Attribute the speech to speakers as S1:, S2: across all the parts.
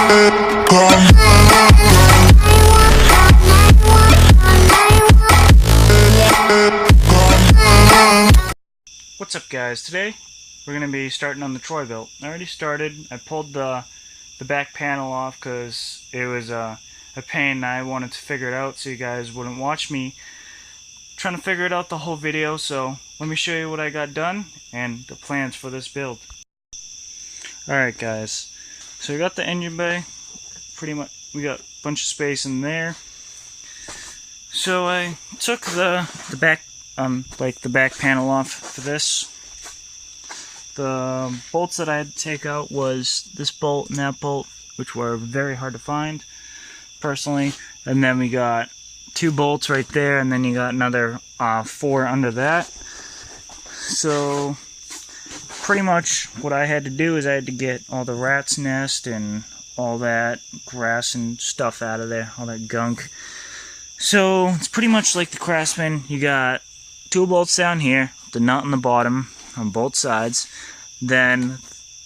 S1: What's up guys, today we're going to be starting on the Troy Bilt. I already started. I pulled the back panel off because it was a pain and I wanted to figure it out so you guys wouldn't watch me trying to figure it out the whole video. So let me show you what I got done and the plans for this build. Alright guys, so we got the engine bay, pretty much we got a bunch of space in there. So I took the back the back panel off for this. The bolts that I had to take out was this bolt and that bolt, which were very hard to find personally, and then we got 2 bolts right there, and then you got another 4 under that. So pretty much what I had to do is I had to get all the rat's nest and all that grass and stuff out of there, all that gunk. So it's pretty much like the Craftsman. You got 2 bolts down here, the nut on the bottom on both sides. Then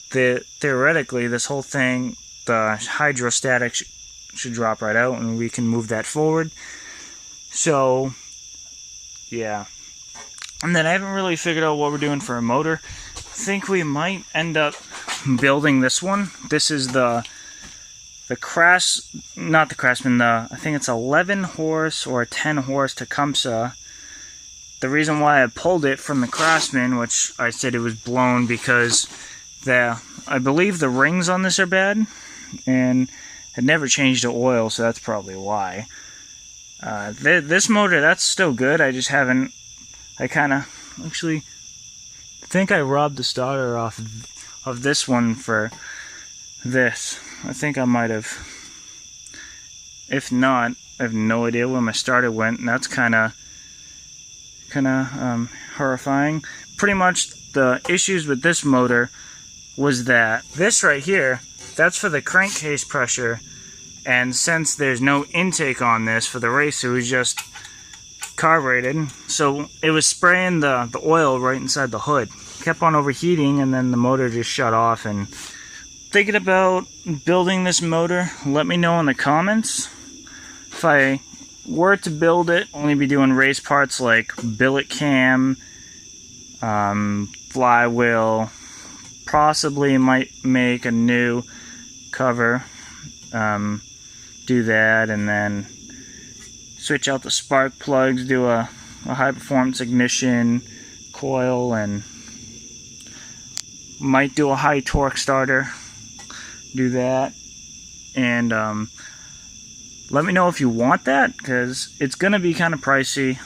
S1: theoretically this whole thing, the hydrostatic should drop right out and we can move that forward. So yeah, and then I haven't really figured out what we're doing for a motor. I think we might end up building this one. This is not the Craftsman, I think it's 11 horse or 10 horse Tecumseh. The reason why I pulled it from the Craftsman, which I said it was blown because I believe the rings on this are bad and had never changed the oil, so that's probably why. This motor, that's still good. I just haven't. I kind of actually think I robbed the starter off of this one for this. I think I might have. If not, I have no idea where my starter went, and that's kind of horrifying. Pretty much the issues with this motor was that this right here, that's for the crankcase pressure, and since there's no intake on this for the race, it was just carbureted, so it was spraying the oil right inside the hood. Kept on overheating, and then the motor just shut off. And thinking about building this motor, let me know in the comments. If I were to build it, only be doing race parts like billet cam, flywheel, possibly might make a new cover, do that, and then switch out the spark plugs, do a high performance ignition coil, and might do a high torque starter, do that. And let me know if you want that, because it's going to be kind of pricey,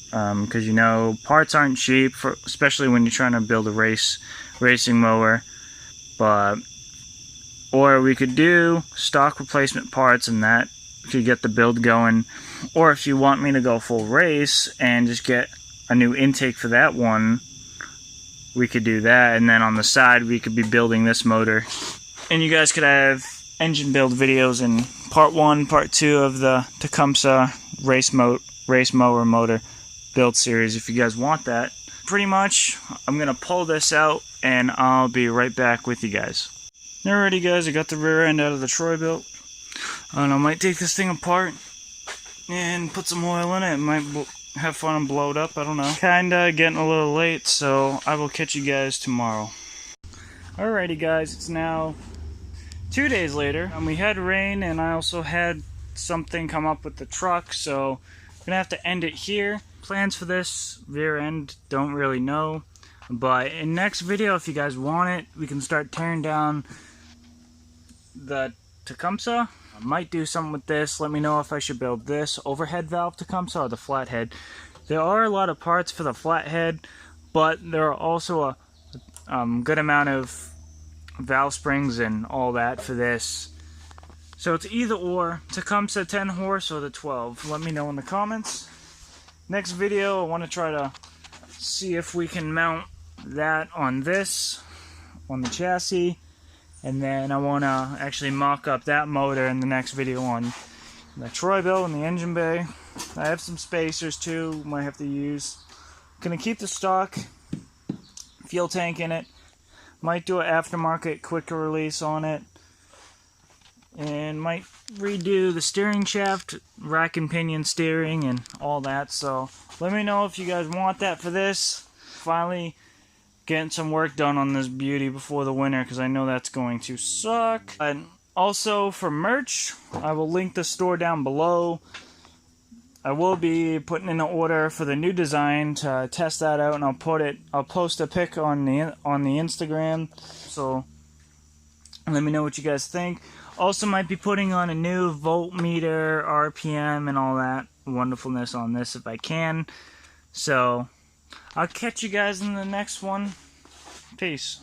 S1: because you know parts aren't cheap, especially when you're trying to build a racing mower. Or we could do stock replacement parts, and that could get the build going. Or if you want me to go full race and just get a new intake for that one, we could do that, and then on the side we could be building this motor, and you guys could have engine build videos in part 1, part 2 of the Tecumseh race mower motor build series if you guys want that. Pretty much I'm gonna pull this out and I'll be right back with you guys. Alrighty guys, I got the rear end out of the Troy Bilt, and I might take this thing apart and put some oil in it. Might have fun and blow it up, I don't know. Kinda getting a little late, so I will catch you guys tomorrow. Alrighty guys, it's now 2 days later, and we had rain, and I also had something come up with the truck, so I'm gonna have to end it here. Plans for this rear end, don't really know, but in next video, if you guys want it, we can start tearing down the Tecumseh. I might do something with this. Let me know if I should build this overhead valve Tecumseh or the flathead. There are a lot of parts for the flathead, but there are also a good amount of valve springs and all that for this. So it's either or, Tecumseh 10 horse or the 12. Let me know in the comments. Next video, I want to try to see if we can mount that on this, on the chassis. And then I want to actually mock up that motor in the next video on the Troy Bilt and the engine bay. I have some spacers too, might have to use. Gonna keep the stock fuel tank in it. Might do an aftermarket quicker release on it. and might redo the steering shaft, rack and pinion steering, and all that. So let me know if you guys want that for this. Finally getting some work done on this beauty before the winter, because I know that's going to suck. And also for merch, I will link the store down below. I will be putting in an order for the new design to test that out, and I'll post a pic on the Instagram. So let me know what you guys think. Also might be putting on a new voltmeter, RPM, and all that wonderfulness on this if I can. So I'll catch you guys in the next one. Peace.